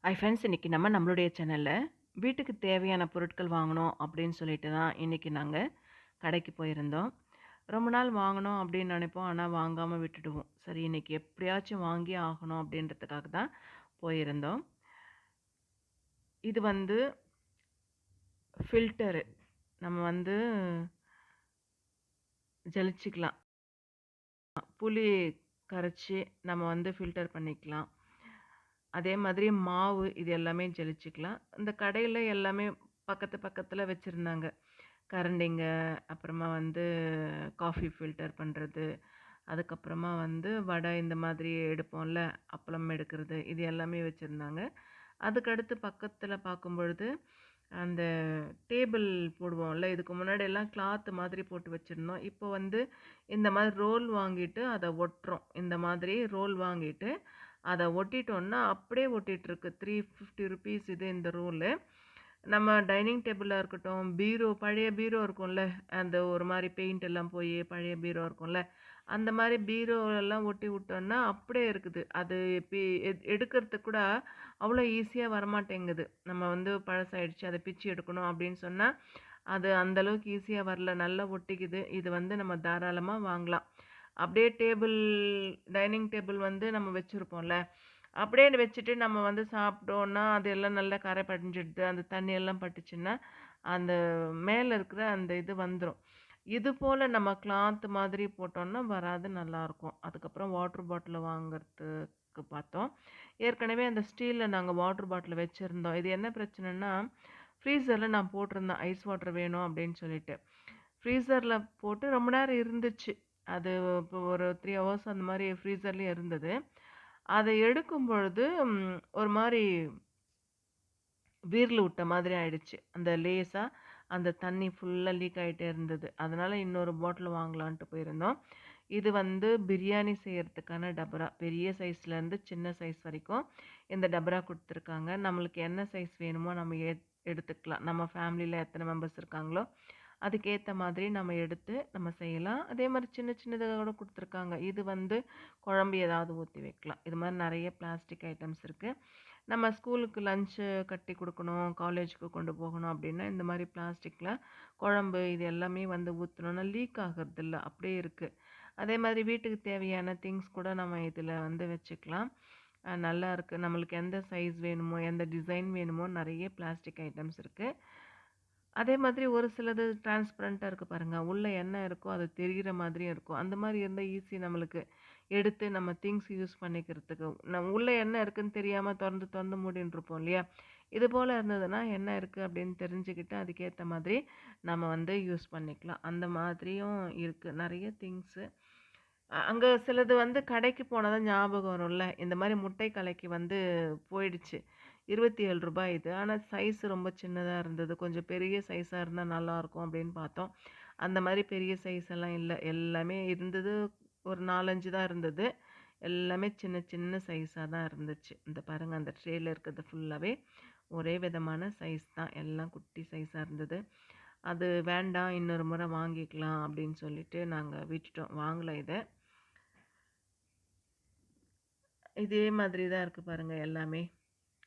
Hi friends, இன்னைக்கு நம்மளுடைய சேனல்ல வீட்டுக்கு தேவையான பொருட்கள் வாங்கணும் அப்படின்னு சொல்லிட்டு தான் இன்னைக்கு நாங்கள் கடைக்கு போயிருந்தோம். ரொம்ப நாள் வாங்கணும் அப்படின்னு நினைப்போம், ஆனால் வாங்காமல் விட்டுடுவோம். சரி, இன்னைக்கு எப்படியாச்சும் வாங்கி ஆகணும் அப்படின்றதுக்காக தான் போயிருந்தோம். இது வந்து ஃபில்டரு. நம்ம வந்து ஜலிச்சுக்கலாம். புளி கரைச்சி நம்ம வந்து ஃபில்டர் பண்ணிக்கலாம். அதே மாதிரி மாவு இது எல்லாமே ஜலிச்சுக்கலாம். இந்த கடையில் எல்லாமே பக்கத்து பக்கத்தில் வச்சுருந்தாங்க. கரண்டிங்க, அப்புறமா வந்து காஃபி ஃபில்டர் பண்ணுறது, அதுக்கப்புறமா வந்து வடை இந்த மாதிரி எடுப்போம்ல, அப்பளம் எடுக்கிறது, இது எல்லாமே வச்சுருந்தாங்க. அதுக்கடுத்து பக்கத்தில் பார்க்கும்பொழுது, அந்த டேபிள் போடுவோம்ல, இதுக்கு முன்னாடியெல்லாம் கிளாத் மாதிரி போட்டு வச்சுருந்தோம். இப்போ வந்து இந்த மாதிரி ரோல் வாங்கிட்டு அதை ஒட்டுறோம். இந்த மாதிரி ரோல் வாங்கிட்டு அதை ஒட்டிட்டோம்னா அப்படியே ஒட்டிகிட்ருக்கு. ₹350 இது இந்த ரோலு. நம்ம டைனிங் டேபிளா இருக்கட்டும், பீரோ பழைய பீரோ இருக்கும்ல, அந்த ஒரு மாரி பெயிண்ட் எல்லாம் போய் பழைய பீரோ இருக்கும்ல, அந்த மாரி பீரோலலாம் ஒட்டி விட்டோம்னா அப்படியே இருக்குது. அது பி எடுக்கிறதுக்கு கூட அவ்வளோ ஈஸியா வரமாட்டேங்குது. நம்ம வந்து பழசாயிடுச்சு, அத பிச்சு எடுக்கணும் அப்படின்னு சொன்னா, அது அந்த அளவுக்கு ஈஸியா வரல. நல்லா ஒட்டிக்குது. இது வந்து நம்ம தாராளமா வாங்கலாம். அப்படியே டைனிங் டேபிள் வந்து நம்ம வச்சிருப்போம்ல, அப்படியே வச்சுட்டு நம்ம வந்து சாப்பிட்டோம்னா, அது எல்லாம் நல்லா கரை படிஞ்சிடுது. அந்த தண்ணி எல்லாம் பட்டுச்சுன்னா, அந்த மேல இருக்கிற அந்த இது வந்துரும். இது போல நம்ம கிளாத் மாதிரி போட்டோம்னா வராது, நல்லாருக்கும். அதுக்கப்புறம் வாட்டர் பாட்டில் வாங்குறதுக்கு பார்த்தோம். ஏற்கனவே அந்த ஸ்டீல்ல நாங்க வாட்டர் பாட்டில் வச்சிருந்தோம். இது என்ன பிரச்சனைன்னா, ஃப்ரீசர்ல நான் போட்டிருந்தேன் ஐஸ் வாட்டர் வேணும் அப்படின்னு சொல்லிட்டு. ஃப்ரீசர்ல போட்டு ரொம்ப நேரம் இருந்துச்சு. அது இப்போ ஒரு 3 ஹவர்ஸ் அந்த மாரி ஃப்ரீசர்லயே இருந்தது. அத எடுக்கும் பொழுது ஒரு மாரி வீர்ல விட்ட மாதிரி ஆயிடுச்சு. அந்த லேசா அந்த தண்ணி ஃபுல்லா லீக் ஆயிட்டே இருந்தது. அதனால இன்னொரு பாட்டில் வாங்கலான்ட்டு போயிருந்தோம். இது வந்து பிரியாணி செய்யறதுக்கான டபரா. பெரிய சைஸ்லேருந்து சின்ன சைஸ் வரைக்கும் இந்த டபரா குடுத்துருக்காங்க. நம்மளுக்கு என்ன சைஸ் வேணுமோ நம்ம எடுத்துக்கலாம். நம்ம ஃபேமிலில எத்தனை மெம்பர்ஸ் இருக்காங்களோ, அதுக்கேத்த மாதிரி நம்ம எடுத்து நம்ம செய்யலாம். அதே மாரி சின்ன சின்னதா கூட குடுத்துருக்காங்க. இது வந்து குழம்பு ஏதாவது ஊத்தி வைக்கலாம். இது மாரி நெறைய பிளாஸ்டிக் ஐட்டம்ஸ் இருக்கு. நம்ம ஸ்கூலுக்கு லஞ்சு கட்டி குடுக்கணும், காலேஜுக்கு கொண்டு போகணும் அப்டின்னா, இந்த மாரி பிளாஸ்டிக்ல குழம்பு இது எல்லாமே வந்து ஊத்துனோம்னா லீக் ஆகறதில்ல. அப்படியே இருக்கு. அதே மாதிரி வீட்டுக்கு தேவையான திங்ஸ் கூட நம்ம இதில வந்து வச்சுக்கலாம். நல்லாருக்கு. நம்மளுக்கு எந்த சைஸ் வேணுமோ, எந்த டிசைன் வேணுமோ நெறைய பிளாஸ்டிக் ஐட்டம்ஸ் இருக்கு. அதே மாதிரி ஒரு சிலது டிரான்ஸ்பரண்டா இருக்கு பாருங்க. உள்ள என்ன இருக்கோ அது தெரியிற மாதிரியும் இருக்கும். அந்த மாரி இருந்தா ஈஸி நம்மளுக்கு. எடுத்து நம்ம திங்ஸ் யூஸ் பண்ணிக்கிறதுக்கு. உள்ள என்ன இருக்குன்னு தெரியாம தொறந்து தொறந்து மூடின்னு இருப்போம் இல்லையா? இது போல இருந்ததுன்னா, என்ன இருக்கு அப்படின்னு தெரிஞ்சுக்கிட்டு, அதுக்கேத்த மாதிரி நம்ம வந்து யூஸ் பண்ணிக்கலாம். அந்த மாதிரியும் இருக்கு. நெறைய திங்ஸு. அங்க சிலது வந்து கடைக்கு போனா தான் ஞாபகம் வரும்ல. இந்த மாரி முட்டை கலக்கி வந்து போயிடுச்சு. ரூ. 27 இது. ஆனா சைஸ் ரொம்ப சின்னதா இருந்தது. கொஞ்சம் பெரிய சைஸா இருந்தா நல்லாருக்கும் அப்படின்னு பார்த்தோம். அந்த மாரி பெரிய சைஸ் எல்லாம் இல்ல. எல்லாமே இருந்தது ஒரு 4, 5 தான் இருந்தது. எல்லாமே சின்ன சின்ன சைஸா தான் இருந்துச்சு. இந்த பாருங்க அந்த ட்ரேல இருக்கிறது ஃபுல்லாவே ஒரே விதமான சைஸ் தான். எல்லாம் குட்டி சைஸா இருந்தது. அது வேண்டாம், இன்னொரு முறை வாங்கிக்கலாம் அப்படின்னு சொல்லிட்டு நாங்க விட்டுட்டோம். வாங்கல இத. இதே மாதிரி தான் இருக்கு பாருங்க எல்லாமே.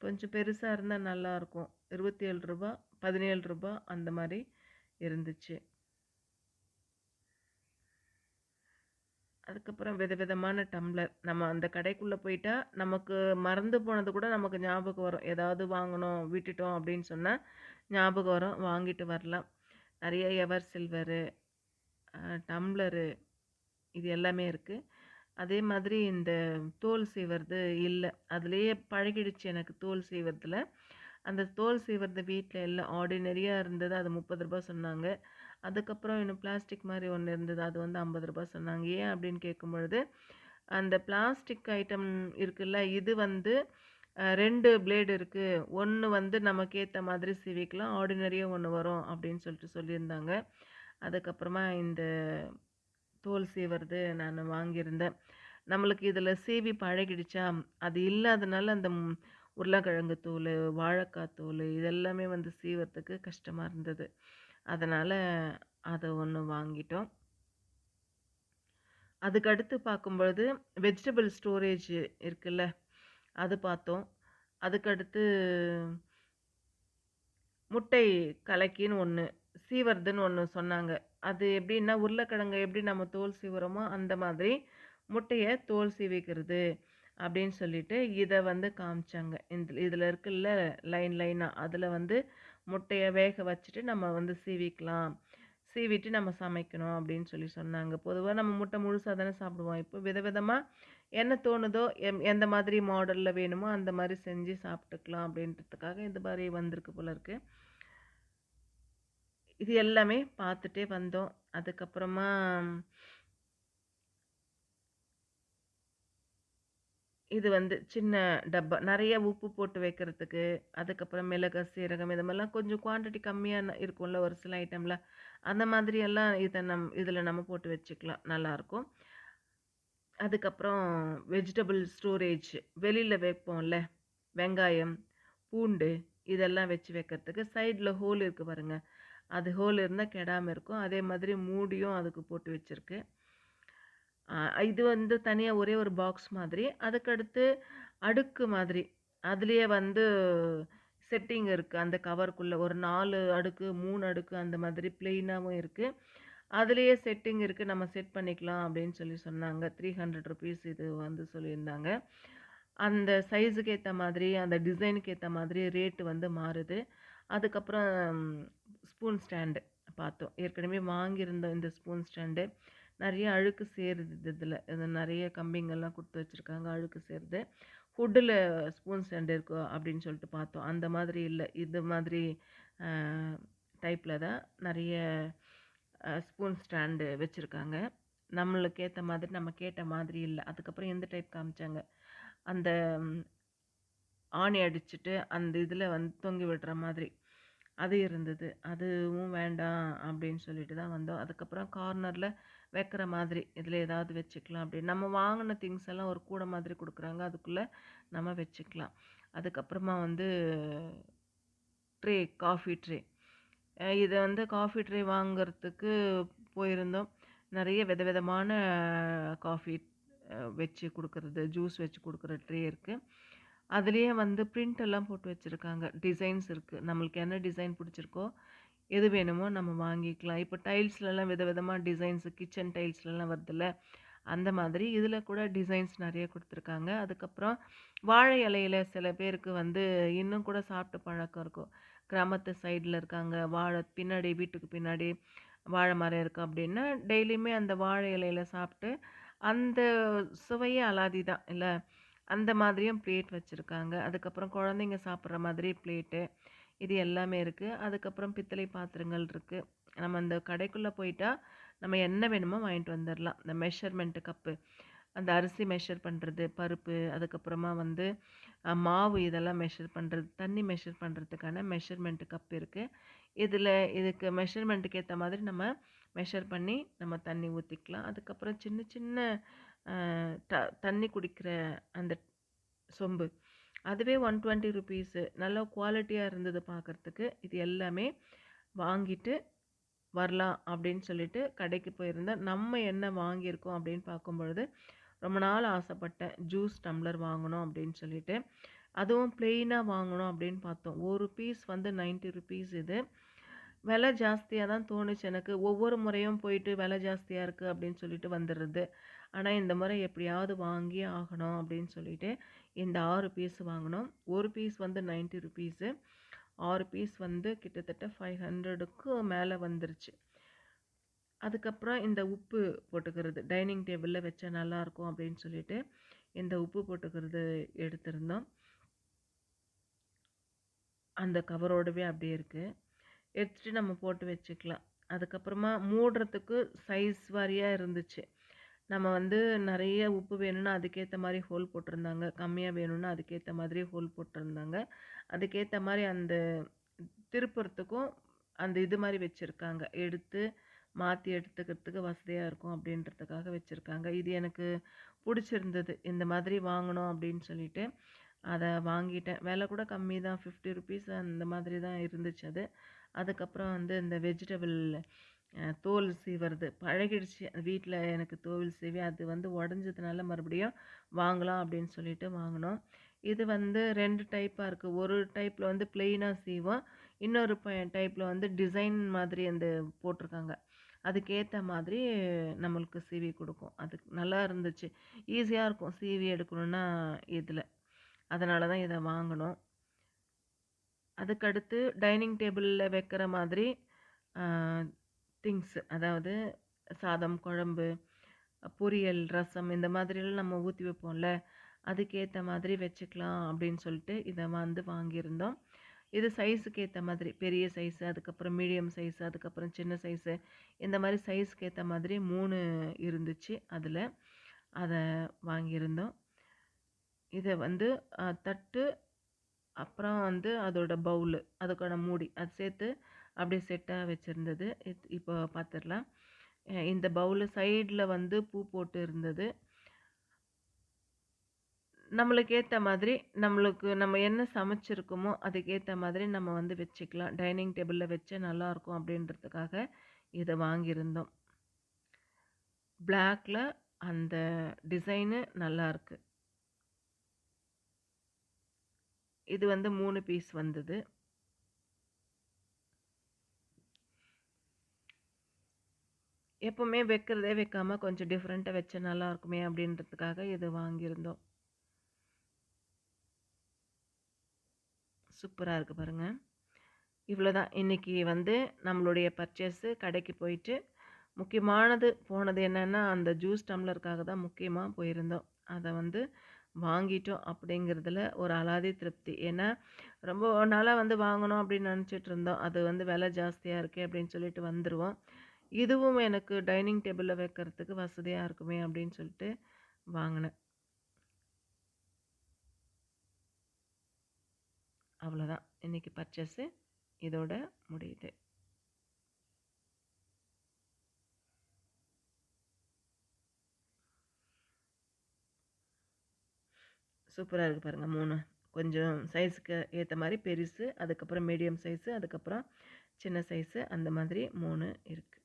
கொஞ்சம் பெருசா இருந்தா நல்லாருக்கும். ரூ. 27 ரூ. 17 அந்த மாரி இருந்துச்சு. அதுக்கப்புறம் விதவிதமான டம்ளர். நம்ம அந்த கடைக்குள்ள போயிட்டா, நமக்கு மறந்து போனது கூட நமக்கு ஞாபகம் வரும். ஏதாவது வாங்கணும், விட்டுட்டோம் அப்படின்னு சொன்னா, ஞாபகம் வரும். வாங்கிட்டு வரலாம். நெறைய எவர் சில்வரு, டம்ளரு இது எல்லாமே இருக்கு. அதே மாதிரி இந்த தோல் சீவறது இல்ல. அதிலேயே பழகிடுச்சு எனக்கு தோல் சீவறதுல. அந்த தோல் சீவறது வீட்ல இல்ல. ஆர்டினரியா இருந்தது. அது ரூ. 30 சொன்னாங்க. அதுக்கப்புறம் இன்னும் பிளாஸ்டிக் மாரி ஒண்ணு இருந்தது. அது வந்து ரூ. 50 சொன்னாங்க. ஏன் அப்படின்னு கேட்கும்பொழுது, அந்த பிளாஸ்டிக் ஐட்டம் இருக்குல்ல, இது வந்து 2 பிளேடு இருக்கு. 1 வந்து நமக்கு ஏத்த மாதிரி சீவிக்கலாம். ஆர்டினரியா 1 வரும் அப்படின்னு சொல்லிட்டு சொல்லியிருந்தாங்க. அதுக்கப்புறமா இந்த தோல் சீவறது நானு வாங்கியிருந்தேன். நம்மளுக்கு இதில சீவி பழகிடுச்சா, அது இல்லாதனால அந்த உருளைக்கிழங்கு தோலு, வாழைக்காய் தோலு இதெல்லாமே வந்து சீவறதுக்கு கஷ்டமா இருந்தது. அதனால அத ஒண்ணு வாங்கிட்டோம். அதுக்கு அடுத்து பார்க்கும்பொழுது வெஜிடபிள் ஸ்டோரேஜ் இருக்குல்ல, அது பார்த்தோம். அதுக்கடுத்து முட்டை கலக்கின்னு ஒண்ணு, சீவறதுன்னு ஒண்ணு சொன்னாங்க. அது எப்படின்னா, உருளைக்கிழங்க எப்படி நம்ம தோல் சீவுறோமோ, அந்த மாதிரி முட்டைய தோல் சீவிக்கிறது அப்படின்னு சொல்லிட்டு, இத வந்து காமிச்சாங்க. இதுல இருக்குல்ல லைன் லைனா, அதுல வந்து முட்டைய வேக வச்சுட்டு நம்ம வந்து சீவிக்கலாம். சீவிட்டு நம்ம சமைக்கணும் அப்படின்னு சொல்லி சொன்னாங்க. பொதுவா நம்ம முட்டை முழுசா தானே சாப்பிடுவோம். இப்போ விதவிதமா என்ன தோணுதோ, எந்த மாதிரி மாடல்ல வேணுமோ, அந்த மாரி செஞ்சு சாப்பிட்டுக்கலாம் அப்படின்றதுக்காக இந்த மாரி வந்திருக்கு போல இருக்கு. இது எல்லாமே பார்த்துட்டே வந்தோம். அதுக்கப்புறமா இது வந்து சின்ன டப்பா. நெறைய உப்பு போட்டு வைக்கிறதுக்கு, அதுக்கப்புறம் மிளகு, சீரகம் இது மாரிலாம் கொஞ்சம் குவான்டிட்டி கம்மியா இருக்கும்ல ஒரு சில ஐட்டம்ல. அந்த மாதிரி எல்லாம் இதுல நம்ம போட்டு வச்சுக்கலாம். நல்லாருக்கும். அதுக்கப்புறம் வெஜிடபிள் ஸ்டோரேஜ் வெளில வைப்போம்ல. வெங்காயம், பூண்டு இதெல்லாம் வச்சு வைக்கிறதுக்கு சைடுல ஹோல் இருக்கு பாருங்க. அது ஹோல் இருந்தா கெடாம இருக்கும். அதே மாதிரி மூடியும் அதுக்கு போட்டு வச்சிருக்கு. இது வந்து தனியா ஒரே ஒரு பாக்ஸ் மாதிரி. அதுக்கடுத்து அடுக்கு மாதிரி. அதிலேயே வந்து செட்டிங் இருக்கு. அந்த கவருக்குள்ள ஒரு 4 அடுக்கு, 3 அடுக்கு அந்த மாதிரி பிளெயினாவும் இருக்கு. அதிலேயே செட்டிங் இருக்கு. நம்ம செட் பண்ணிக்கலாம் அப்படின்னு சொல்லி சொன்னாங்க. ₹300 இது வந்து சொல்லியிருந்தாங்க. அந்த சைஸுக்கு ஏத்த மாதிரி, அந்த டிசைனுக்கு ஏத்த மாதிரி ரேட் வந்து மாறுது. அதுக்கப்புறம் ஸ்பூன் ஸ்டாண்டு பார்த்தோம். ஏற்கனவே வாங்கியிருந்தோம் இந்த ஸ்பூன் ஸ்டாண்டு. நெறைய அழுக்கு சேருது இதுல. இது நெறைய கம்பிங்கள்லாம் குடுத்து வச்சிருக்காங்க. அழுக்கு சேருது. வுட்டுல ஸ்பூன் ஸ்டாண்ட் இருக்கும் அப்படின்னு சொல்லிட்டு பார்த்தோம். அந்த மாதிரி இல்ல. இது மாதிரி அ டைப்ல தான் நெறைய ஸ்பூன் ஸ்டாண்டு வச்சிருக்காங்க. நம்மளுக்கு ஏத்த மாதிரி, நம்ம கேட்ட மாதிரி இல்ல. அதுக்கப்புறம் எந்த டைப் காமிச்சாங்க. அந்த ஆணி அடிச்சுட்டு, அந்த இதுல வந்து தொங்கி விடுற மாதிரி. அது இருந்தது. அதுவும் வேண்டாம் அப்படின்னு சொல்லிட்டு தான் வந்தோம். அதுக்கப்புறம் கார்னர்ல வைக்கிற மாதிரி, இதுல ஏதாவது வச்சுக்கலாம் அப்படின்னு. நம்ம வாங்குன திங்ஸ் எல்லாம் ஒரு கூட மாதிரி குடுக்குறாங்க. அதுக்குள்ள நம்ம வச்சுக்கலாம். அதுக்கப்புறமா வந்து ட்ரே, காஃபி ட்ரே. இத வந்து காஃபி ட்ரே வாங்குறதுக்கு போயிருந்தோம். நெறைய விதவிதமான காஃபி வச்சு குடுக்குறது, ஜூஸ் வச்சு குடுக்குற ட்ரே இருக்கு. அதிலேயே வந்து பிரிண்ட் எல்லாம் போட்டு வச்சிருக்காங்க. டிசைன்ஸ் இருக்கு. நம்மளுக்கு என்ன டிசைன் பிடிச்சிருக்கோ, எது வேணுமோ நம்ம வாங்கிக்கலாம். இப்போ டைல்ஸ்லலாம் விதவிதமா டிசைன்ஸ் கிச்சன் டைல்ஸ்லலாம் வருதுல்ல, அந்த மாதிரி இதில கூட டிசைன்ஸ் நெறைய குடுத்துருக்காங்க. அதுக்கப்புறம் வாழை இலையில சில பேருக்கு வந்து இன்னும் கூட சாப்பிட்டு பழக்கம் இருக்கும். கிராமத்து சைடுல இருக்காங்க. வாழை பின்னாடி வீட்டுக்கு பின்னாடி வாழை மரம் இருக்கு அப்டின்னா, டெய்லியுமே அந்த வாழை இலையில சாப்ட்டு, அந்த சுவையே அலாதி தான் இல்ல? அந்த மாதிரியும் பிளேட் வச்சிருக்காங்க. அதுக்கப்புறம் குழந்தைங்க சாப்பிடுற மாதிரி பிளேட்டு. இது எல்லாமே இருக்கு. அதுக்கப்புறம் பித்தளை பாத்திரங்கள் இருக்கு. நம்ம அந்த கடைக்குள்ள போயிட்டா, நம்ம என்ன வேணுமோ வாங்கிட்டு வந்துரலாம். இந்த மெஷர்மென்ட் கப்பு. அந்த அரிசி மெஷர் பண்றது, பருப்பு, அதுக்கப்புறமா வந்து மாவு இதெல்லாம் மெஷர் பண்றது, தண்ணி மெஷர் பண்றதுக்கான மெஷர்மென்ட் கப் இருக்கு. இதுக்கு மெஷர்மென்ட்க்கு ஏத்த மாதிரி நம்ம மெஷர் பண்ணி நம்ம தண்ணி ஊத்திக்கலாம். அதுக்கப்புறம் சின்ன சின்ன அ த தண்ணி குடிக்கிற அந்த சொம்பு. அதுவே ₹120 நல்ல குவாலிட்டியா இருந்தது பார்க்கறதுக்கு. இது எல்லாமே வாங்கிட்டு வரலாம் அப்படின்னு சொல்லிட்டு கடைக்கு போயிருந்தேன். நம்ம என்ன வாங்கியிருக்கோம் அப்படின்னு பார்க்கும்பொழுது, ரொம்ப நாள் ஆசைப்பட்டேன். ஜூஸ் டம்ளர் வாங்கணும் அப்படின்னு சொல்லிட்டு. அதுவும் பிளெயினா வாங்கணும் அப்படின்னு பார்த்தோம். ஒரு பீஸ் வந்து ₹90 இது. விலை ஜாஸ்தியா தான் தோணுச்சு எனக்கு. ஒவ்வொரு முறையும் போயிட்டு விலை ஜாஸ்தியா இருக்கு அப்படின்னு சொல்லிட்டு வந்துடுறது. ஆனா இந்த முறை எப்படியாவது வாங்கியே ஆகணும் அப்படின்னு சொல்லிட்டு இந்த 6 பீஸ் வாங்குனோம். ஒரு பீஸ் வந்து ₹90. 6 பீஸ் வந்து கிட்டத்தட்ட 500க்கு மேல வந்துருச்சு. அதுக்கப்புறம் இந்த உப்பு போட்டுக்கிறது. டைனிங் டேபிள்ல வச்சா நல்லாயிருக்கும் அப்படின்னு சொல்லிட்டு, இந்த உப்பு போட்டுக்கிறது எடுத்திருந்தோம். அந்த கவரோடவே அப்படியே இருக்கு. எடுத்துட்டு நம்ம போட்டு வச்சுக்கலாம். அதுக்கப்புறமா மூடுறதுக்கு சைஸ் வாரியா இருந்துச்சு. நம்ம வந்து நெறைய உப்பு வேணும்னா அதுக்கேத்த மாரி ஹோல் போட்டிருந்தாங்க. கம்மியா வேணும்னா அதுக்கேத்த மாதிரி ஹோல் போட்டிருந்தாங்க. அதுக்கேத்த மாரி அந்த திருப்புறதுக்கும் அந்த இது மாரி வச்சிருக்காங்க. எடுத்து மாத்தி எடுத்துக்கிறதுக்கு வசதியா இருக்கும் அப்படின்றதுக்காக வச்சிருக்காங்க. இது எனக்கு புடிச்சிருந்தது. இந்த மாதிரி வாங்கணும் அப்படின்னு சொல்லிட்டு, அத வாங்கிட்டேன். விலை கூட கம்மி தான். ₹50 அந்த மாதிரி தான் இருந்துச்சு அது. அதுக்கப்புறம் வந்து இந்த வெஜிடபிள் தோல் சீவுறது பழகிடுச்சு. வீட்ல எனக்கு தோல் சீவி அது வந்து உடைஞ்சதுனால மறுபடியும் வாங்கலாம் அப்படின்னு சொல்லிட்டு வாங்குனோம். இது வந்து 2 டைப்பா இருக்கு. ஒரு டைப்ல வந்து பிளெயினா சீவோம். இன்னொரு டைப்ல வந்து டிசைன் மாதிரி அந்த போட்டிருக்காங்க. அதுக்கேத்த மாதிரி நம்மளுக்கு சீவி குடுக்கும். அது நல்லா இருந்துச்சு. ஈஸியா இருக்கும் சீவி எடுக்கணும்னா இதுல. அதனால தான் இத வாங்குனோம். அதுக்கடுத்து டைனிங் டேபிள்ல வைக்கிற மாதிரி ஆ திங்ஸ் அதாவது சாதம், குழம்பு, பொரியல், ரசம் இந்த மாதிரிலாம் நம்ம ஊத்தி வைப்போம்ல. அதுக்கேத்த மாதிரி வச்சுக்கலாம் அப்படின்னு சொல்லிட்டு இத வந்து வாங்கியிருந்தோம். இது சைஸுக்கு ஏத்த மாதிரி பெரிய சைஸ், அதுக்கப்புறம் மீடியம் சைஸ், அதுக்கப்புறம் சின்ன சைஸு இந்த மாரி சைஸ்க்கு ஏத்த மாதிரி 3 இருந்துச்சு அதுல. அத வாங்கியிருந்தோம். இத வந்து தட்டு, அப்புறம் வந்து அதோட பவுலு, அதுக்கான மூடி அது சேர்த்து அப்படியே செட்டா வச்சிருந்தது. இப்போ பார்த்துரலாம். இந்த பவுலு சைடுல வந்து பூ போட்டு இருந்தது. நம்மளுக்கு ஏத்த மாதிரி, நம்மளுக்கு நம்ம என்ன சமைச்சிருக்கோமோ, அதுக்கேத்த மாதிரி நம்ம வந்து வச்சுக்கலாம். டைனிங் டேபிள்ல வச்சா நல்லாருக்கும் அப்படின்றதுக்காக இத வாங்கியிருந்தோம். பிளாக்ல அந்த டிசைனு நல்லாருக்கு. இது வந்து 3 பீஸ் வந்தது. எப்பவுமே வைக்கிறதே வைக்காம கொஞ்சம் டிஃபரெண்ட்டா வச்சா நல்லாருக்குமே அப்படின்றதுக்காக இது வாங்கியிருந்தோம். சூப்பரா இருக்கு பாருங்க. இவ்வளோதான். இன்னைக்கு வந்து நம்மளுடைய பர்ச்சேஸு கடைக்கு போயிட்டு, முக்கியமானது போனது என்னன்னா, அந்த ஜூஸ் டம்ளருக்காக தான் முக்கியமா போயிருந்தோம். அத வந்து வாங்கிட்டோம் அப்படிங்கிறதுல ஒரு அலாதி திருப்தி. ஏன்னா, ரொம்ப நாளா வந்து வாங்கணும் அப்படின்னு நெனச்சிட்டு இருந்தோம். அது வந்து விலை ஜாஸ்தியா இருக்கே அப்படின்னு சொல்லிட்டு வந்துருவோம். இதுவும் எனக்கு டைனிங் டேபிள்ல வைக்கிறதுக்கு வசதியா இருக்குமே அப்படின்னு சொல்லிட்டு வாங்குனேன். அவ்வளோதான். இன்னைக்கு பர்ச்சேஸு இதோட முடியுது. சூப்பரா இருக்கு பாருங்க 3. கொஞ்சம் சைஸ்க்கு ஏத்த மாரி பெருசு, அதுக்கப்புறம் மீடியம் சைஸு, அதுக்கப்புறம் சின்ன சைஸு அந்த மாதிரி 3 இருக்கு.